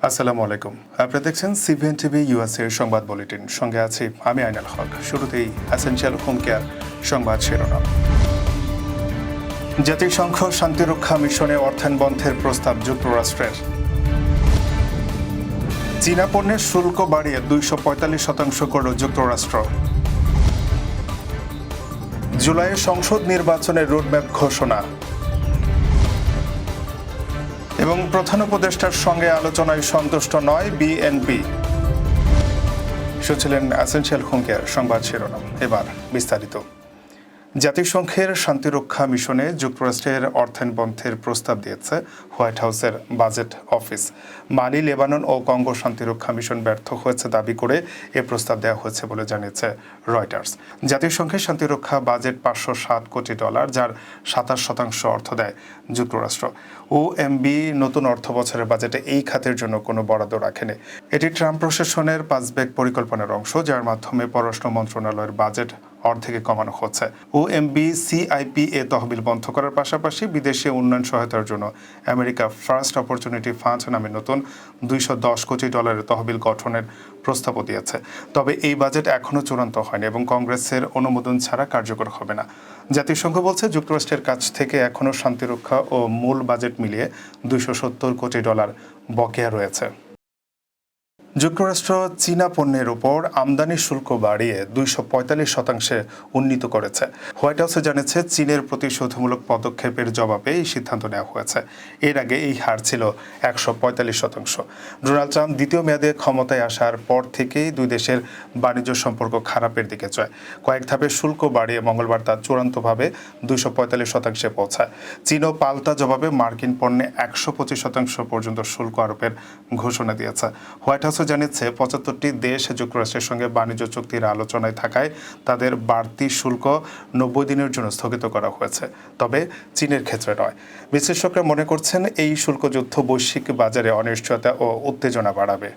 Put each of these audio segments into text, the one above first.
আসসালামু আলাইকুম। আপনারা দেখছেন সিভিএন টিভি ইউএসএ সংবাদ বুলেটিন। সঙ্গে আছি আমি আইনাল হক। শুরুতেই এসেনশিয়াল হোম কেয়ার সংবাদ শিরোনাম। জাতিসংঘ শান্তিরক্ষা মিশনে অর্থায়ন বন্ধের প্রস্তাব যুক্তরাষ্ট্রের। চীনা পণ্যের শুল্ক বাড়িয়ে 245% করল যুক্তরাষ্ট্র। জুলাইয়ে সংসদ নির্বাচনের রোডম্যাপ ঘোষণা এবং প্রধান উপদেষ্টার সঙ্গে আলোচনায় সন্তুষ্ট নয় বিএনপি। শুনছিলেন এসেনশিয়াল হোম কেয়ার সংবাদ শিরোনাম। এবার বিস্তারিত। জাতিসংঘের শান্তিরক্ষা মিশনে যুক্তরাষ্ট্রের অর্থায়ন বন্ধের প্রস্তাব দিয়েছে হোয়াইট হাউসের বাজেট অফিস। মালি, লেবানন ও কঙ্গো শান্তিরক্ষা মিশন ব্যর্থ হয়েছে দাবি করে এ প্রস্তাব দেওয়া হয়েছে বলে জানিয়েছে রয়টার্স। জাতিসংঘের শান্তিরক্ষা বাজেট $507 কোটি, যার 27% অর্থ দেয় যুক্তরাষ্ট্র। ওএমবি নতুন অর্থ বছরের বাজেটে এই খাতের জন্য কোনো বরাদ্দ রাখেনি। এটি ট্রাম্প প্রশাসনের 5 ব্যাগ পরিকল্পনার অংশ, যার মাধ্যমে পররাষ্ট্র মন্ত্রণালয়ের বাজেট অর্ধেকে কমানো হচ্ছে। ওএমবি সিআইপিএ তহবিল বন্ধ করার পাশাপাশি বিদেশে উন্নয়ন সহায়তার জন্য আমেরিকা ফার্স্ট অপরচুনিটি ফান্ড নামে নতুন $210 কোটি তহবিল গঠনের প্রস্তাবও দিয়েছে। তবে এই বাজেট এখনও চূড়ান্ত হয়নি এবং কংগ্রেসের অনুমোদন ছাড়া কার্যকর হবে না। জাতিসংঘ বলছে যুক্তরাষ্ট্রের কাছ থেকে এখনও শান্তিরক্ষা ও মূল বাজেট মিলিয়ে $270 কোটি বকেয়া রয়েছে। যুক্তরাষ্ট্র চীনা পণ্যের উপর আমদানি শুল্ক বাড়িয়ে 245% উন্নীত করেছে। হোয়াইট হাউসে জানিয়েছে চীনের প্রতিশোধমূলক পদক্ষেপের জবাবে এই সিদ্ধান্ত নেওয়া হয়েছে। এর আগে এই হার ছিল 145%। ডোনাল্ড ট্রাম্প দ্বিতীয় মেয়াদে ক্ষমতায় আসার পর থেকেই দুই দেশের বাণিজ্য সম্পর্ক খারাপের দিকে যায়। কয়েক ধাপে শুল্ক বাড়িয়ে মঙ্গলবার তা চূড়ান্তভাবে 245% পৌঁছায়। চীনও পাল্টা জবাবে মার্কিন পণ্যে 125% পর্যন্ত শুল্ক আরোপের ঘোষণা দিয়েছে। হোয়াইট হাউস জানিয়েছে 75টি দেশ যুক্তরাষ্ট্রের সঙ্গে বাণিজ্য চুক্তির আলোচনায় থাকায় তাদের বাড়তি শুল্ক 90 দিনের জন্য স্থগিত করা হয়েছে, তবে চীনের ক্ষেত্রে নয়। বিশ্লেষকরা মনে করছেন এই শুল্ক যুদ্ধ বৈশ্বিক বাজারে অনিশ্চয়তা ও উত্তেজনা বাড়াবে।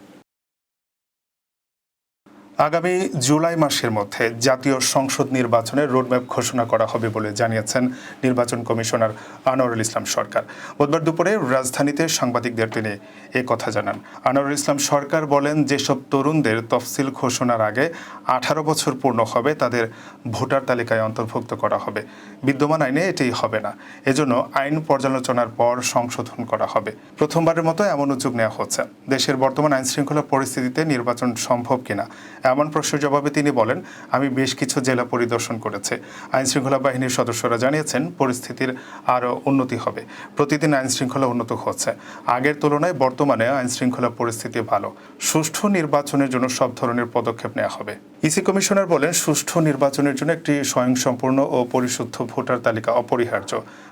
আগামী জুলাই মাসের মধ্যে জাতীয় সংসদ নির্বাচনের রোডম্যাপ ঘোষণা করা হবে বলে জানিয়েছেন নির্বাচন কমিশনার আনোয়ারুল ইসলাম সরকার। বুধবার দুপুরে রাজধানীতে সাংবাদিকদের তিনি এ কথা জানান। আনোয়ারুল ইসলাম সরকার বলেন, যেসব তরুণদের তফসিল ঘোষণার আগে 18 বছর পূর্ণ হবে তাদের ভোটার তালিকায় অন্তর্ভুক্ত করা হবে। বিদ্যমান আইনে এটাই হবে না, এজন্য আইন পর্যালোচনার পর সংশোধন করা হবে। প্রথমবারের মতো এমন উদ্যোগ নেওয়া হচ্ছে। দেশের বর্তমান আইনশৃঙ্খলা পরিস্থিতিতে নির্বাচন সম্ভব কিনা এমন প্রশ্নের জবাবে তিনি বলেন, আমি বেশ কিছু জেলা পরিদর্শন করেছি। আইনশৃঙ্খলা বাহিনীর সদস্যরা জানিয়েছেন পরিস্থিতির আরও উন্নতি হবে। প্রতিদিন আইনশৃঙ্খলা উন্নত হচ্ছে। আগের তুলনায় বর্তমানে আইনশৃঙ্খলা পরিস্থিতি ভালো। সুষ্ঠু নির্বাচনের জন্য সব ধরনের পদক্ষেপ নেওয়া হবে। ইসি কমিশনার বলেন, সুষ্ঠু নির্বাচনের জন্য একটি স্বয়ংসম্পূর্ণ ও পরিশুদ্ধ ভোটার তালিকা অপরিহার্য।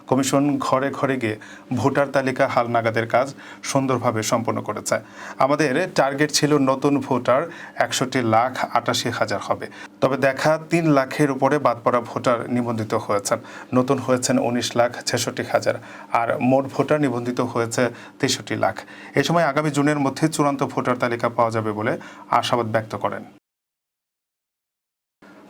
কমিশন ঘরে ঘরে গিয়ে ভোটার তালিকা হালনাগাদের কাজ সুন্দরভাবে সম্পন্ন করেছে। আমাদের টার্গেট ছিল নতুন ভোটার 61,88,000 হবে, তবে দেখা 3 লাখের উপরে বাদ পড়া ভোটার নিবন্ধিত হয়েছেন। নতুন হয়েছেন 19,66,000 আর মোট ভোটার নিবন্ধিত হয়েছে 63 লাখ। এ সময় আগামী জুনের মধ্যে চূড়ান্ত ভোটার তালিকা পাওয়া যাবে বলে আশাবাদ ব্যক্ত করেন।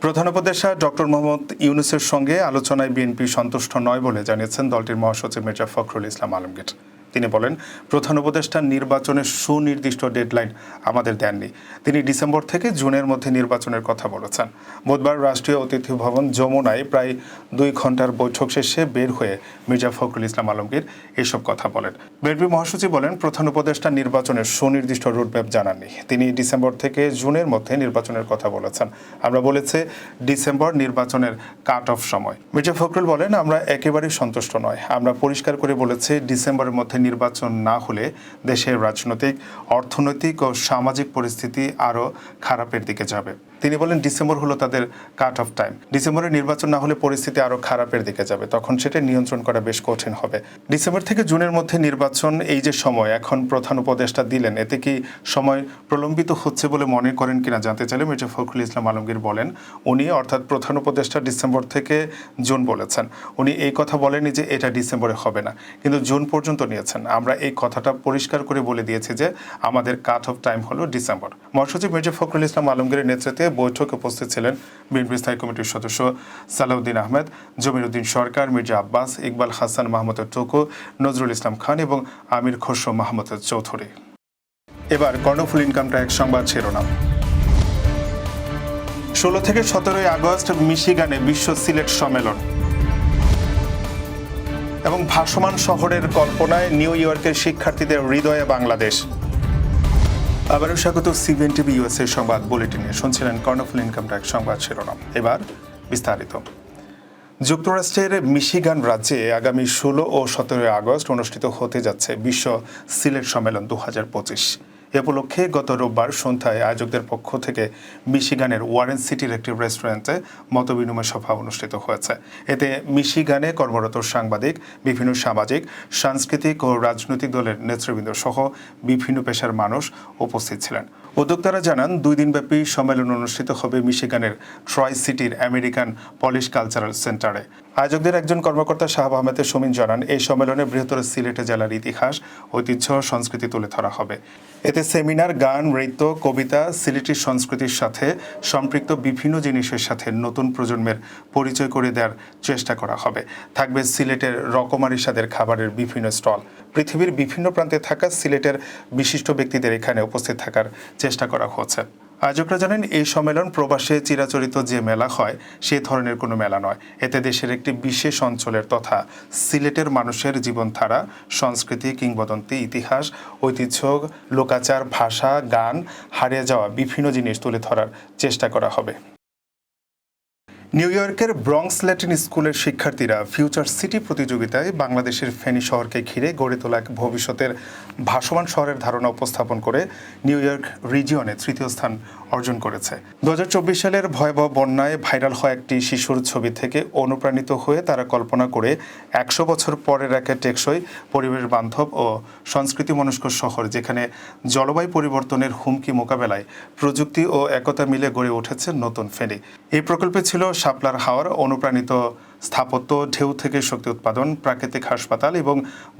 প্রধান উপদেষ্টা ডক্টর মোহাম্মদ ইউনূসের সঙ্গে আলোচনায় বিএনপি সন্তুষ্ট নয় বলে জানিয়েছেন দলটির মহাসচিব মির্জা ফখরুল ইসলাম আলমগীর। তিনি বলেন, প্রধান উপদেষ্টা নির্বাচনের সুনির্দিষ্ট ডেডলাইন আমাদের দেননি। তিনি ডিসেম্বর থেকে জুনের মধ্যে নির্বাচনের কথা বলেছেন। বুধবার রাষ্ট্রীয় অতিথি ভবন যমুনায় প্রায় 2 ঘণ্টার বৈঠক শেষে বের হয়ে মির্জা ফখরুল ইসলাম আলমগীর এসব কথা বলেন। বিএনপি মহাসচিব বলেন, প্রধান উপদেষ্টা নির্বাচনের সুনির্দিষ্ট রুটম্যাপ জানাননি। তিনি ডিসেম্বর থেকে জুনের মধ্যে নির্বাচনের কথা বলেছেন। আমরা বলেছি ডিসেম্বর নির্বাচনের কাট অফ সময়। মির্জা ফখরুল বলেন, আমরা একেবারেই সন্তুষ্ট নয়। আমরা পরিষ্কার করে বলেছি ডিসেম্বরের মধ্যে নির্বাচন না হলে দেশের রাজনৈতিক, অর্থনৈতিক ও সামাজিক পরিস্থিতি আরও খারাপের দিকে যাবে। তিনি বলেন, ডিসেম্বর হলো তাদের কাট অফ টাইম। ডিসেম্বরে নির্বাচন না হলে পরিস্থিতি আরও খারাপের দিকে যাবে, তখন সেটা নিয়ন্ত্রণ করা বেশ কঠিন হবে। ডিসেম্বর থেকে জুনের মধ্যে নির্বাচন, এই যে সময় এখন প্রধান উপদেষ্টা দিলেন, এতে কি সময় প্রলম্বিত হচ্ছে বলে মনে করেন কিনা জানতে চাইলে মির্জা ফখরুল ইসলাম আলমগীর বলেন, উনি অর্থাৎ প্রধান উপদেষ্টা ডিসেম্বর থেকে জুন বলেছেন। উনি এই কথা বলেনি যে এটা ডিসেম্বরে হবে না, কিন্তু জুন পর্যন্ত নিয়েছেন। আমরা এই কথাটা পরিষ্কার করে বলে দিয়েছি যে আমাদের কাট অফ টাইম হলো ডিসেম্বর। মহাসচিব মির্জা ফখরুল ইসলাম আলমগীরের নেতৃত্বে বৈঠকে উপস্থিত ছিলেন বিএনপি স্থায়ী কমিটির সদস্য সালাউদ্দিন আহমেদ, জমির উদ্দিন সরকার, মির্জা আব্বাস, ইকবাল হাসান মাহমুদ টুকু, নজরুল ইসলাম খান এবং আমির খসরু মাহমুদ চৌধুরী। এবার কর্ণফুলী ইনকাম ট্যাক্স সংবাদ শিরোনাম। 16 থেকে 17 আগস্ট মিশিগানে বিশ্ব সিলেট সম্মেলন এবং ভাসমান শহরের কল্পনায় নিউ ইয়র্কের শিক্ষার্থীদের হৃদয়ে বাংলাদেশ। আবারও স্বাগত সিবিএন টিভি ইউএসএ সংবাদ বুলেটিনে। শুনছিলেন কর্ণফুলী ইনকাম ট্যাক্স সংবাদ শিরোনাম। এবার বিস্তারিত। যুক্তরাষ্ট্রের মিশিগান রাজ্যে আগামী 16 ও 17 আগস্ট অনুষ্ঠিত হতে যাচ্ছে বিশ্ব সিলেট সম্মেলন 2025। এ উপলক্ষে গত রোববার সন্ধ্যায় আয়োজকদের পক্ষ থেকে মিশিগানের ওয়ারেন সিটির একটি রেস্টুরেন্টে মতবিনিময় সভা অনুষ্ঠিত হয়েছে। এতে মিশিগানে কর্মরত সাংবাদিক, বিভিন্ন সামাজিক, সাংস্কৃতিক ও রাজনৈতিক দলের নেতৃবৃন্দ সহ বিভিন্ন পেশার মানুষ উপস্থিত ছিলেন। উদ্যোক্তারা জানান, 2 দিনব্যাপী সম্মেলন অনুষ্ঠিত হবে মিশিগানের ট্রয় সিটির আমেরিকান পলিশ কালচারাল সেন্টারে। আয়োজকদের একজন কর্মকর্তা শাহাব আহমেদ শমীন জানান, এই সম্মেলনে বৃহত্তর সিলেটে জেলার ইতিহাস, ঐতিহ্য, সংস্কৃতি তুলে ধরা হবে। এতে সেমিনার, গান, নৃত্য, কবিতা, সিলেটি সংস্কৃতির সাথে সম্পৃক্ত বিভিন্ন জিনিসের সাথে নতুন প্রজন্মের পরিচয় করে দেওয়ার চেষ্টা করা হবে। থাকবে সিলেটের রকমারি স্বাদের খাবারের বিভিন্ন স্টল। পৃথিবীর বিভিন্ন প্রান্তে থাকা সিলেটের বিশিষ্ট ব্যক্তিদের এখানে উপস্থিত থাকার চেষ্টা করা হচ্ছে। আয়োজকরা জানেন, এই সম্মেলন প্রবাসে চিরাচরিত যে মেলা হয় সে ধরনের কোনো মেলা নয়। এতে দেশের একটি বিশেষ অঞ্চলের তথা সিলেটের মানুষের জীবনধারা, সংস্কৃতি, কিংবদন্তি, ইতিহাস, ঐতিহ্য, লোকাচার, ভাষা, গান, হারিয়ে যাওয়া বিভিন্ন জিনিস তুলে ধরার চেষ্টা করা হবে। নিউ ইয়র্কের ব্রঙ্কস ল্যাটিন স্কুলের শিক্ষার্থীরা ফিউচার সিটি প্রতিযোগিতায় বাংলাদেশের ফেনী শহরকে ঘিরে গড়ে তোলা এক ভবিষ্যতের ভাসমান শহরের ধারণা উপস্থাপন করে নিউ ইয়র্ক রিজিয়নে 3য় স্থান অর্জন করেছে। 2024 সালের ভয়াবহ বন্যায় ভাইরাল হওয়া একটি শিশুর ছবি থেকে অনুপ্রাণিত হয়ে তারা কল্পনা করে 100 বছর পরের এক টেকসই, পরিবেশ বান্ধব ও সংস্কৃতি মনস্ক শহর, যেখানে জলবায়ু পরিবর্তনের হুমকি মোকাবেলায় প্রযুক্তি ও একতা মিলে গড়ে উঠেছে নতুন ফেনী। এই প্রকল্পে ছিল শাপলার হাওয়ার অনুপ্রাণিত স্থাপত্য, ঢেউ থেকে শক্তি উৎপাদন, প্রাকৃতিক হাসপাতাল এবং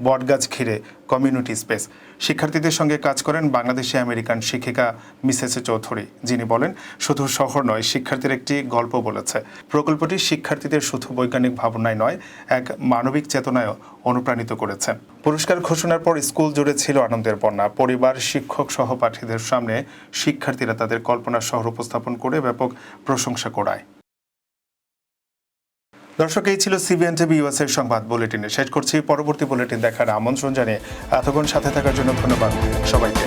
বটগাছ ঘিরে কমিউনিটি স্পেস। শিক্ষার্থীদের সঙ্গে কাজ করেন বাংলাদেশি আমেরিকান শিক্ষিকা মিসেস চৌধুরী, যিনি বলেন, শুধু শহর নয়, শিক্ষার্থীর একটি গল্প বলেছে। প্রকল্পটি শিক্ষার্থীদের শুধু বৈজ্ঞানিক ভাবনায় নয়, এক মানবিক চেতনায়ও অনুপ্রাণিত করেছে। পুরস্কার ঘোষণার পর স্কুল জুড়ে ছিল আনন্দের বন্যা। পরিবার, শিক্ষক, সহপাঠীদের সামনে শিক্ষার্থীরা তাদের কল্পনার শহর উপস্থাপন করে ব্যাপক প্রশংসা করায়। দর্শক, এই ছিল সিবিএন টিভি ইউএসএ সংবাদ বুলেটিনে। শেষ করছি। পরবর্তী বুলেটিন দেখার আমন্ত্রণ জানিয়ে এতক্ষণ সাথে থাকার জন্য ধন্যবাদ সবাইকে।